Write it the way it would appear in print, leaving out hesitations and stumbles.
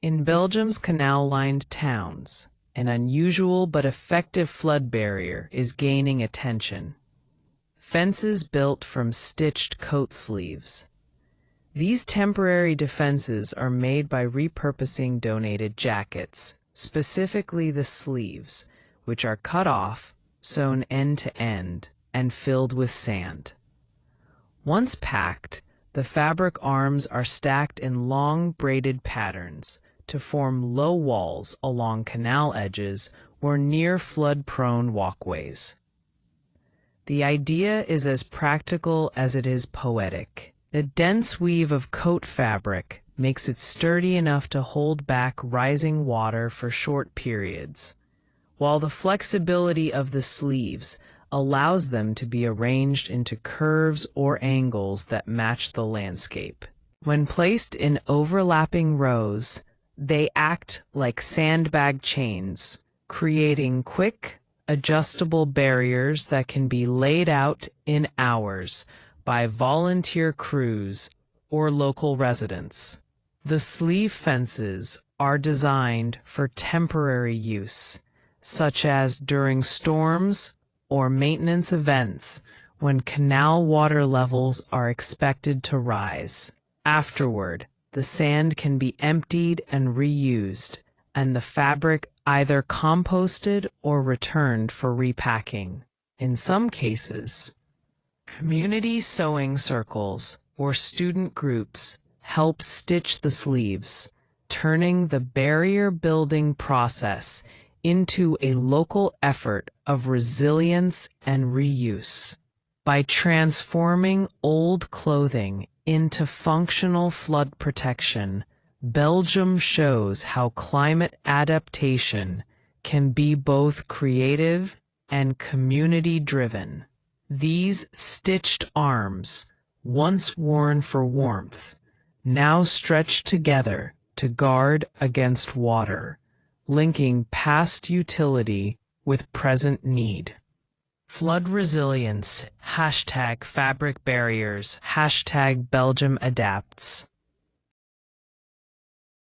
In Belgium's canal-lined towns, an unusual but effective flood barrier is gaining attention. Fences built from stitched coat sleeves. These temporary defenses are made by repurposing donated jackets, specifically the sleeves, which are cut off, sewn end to end, and filled with sand. Once packed, the fabric arms are stacked in long braided patterns to form low walls along canal edges or near flood-prone walkways. The idea is as practical as it is poetic. The dense weave of coat fabric makes it sturdy enough to hold back rising water for short periods, while the flexibility of the sleeves allows them to be arranged into curves or angles that match the landscape. When placed in overlapping rows, they act like sandbag chains, creating quick, adjustable barriers that can be laid out in hours by volunteer crews or local residents. The sleeve fences are designed for temporary use, such as during storms or maintenance events when canal water levels are expected to rise. Afterward, the sand can be emptied and reused, and the fabric either composted or returned for repacking. In some cases, community sewing circles or student groups help stitch the sleeves, turning the barrier building process into a local effort of resilience and reuse. By transforming old clothing into functional flood protection, Belgium shows how climate adaptation can be both creative and community-driven. These stitched arms, once worn for warmth, now stretch together to guard against water, linking past utility with present need. Flood resilience, #fabric barriers, #Belgium adapts.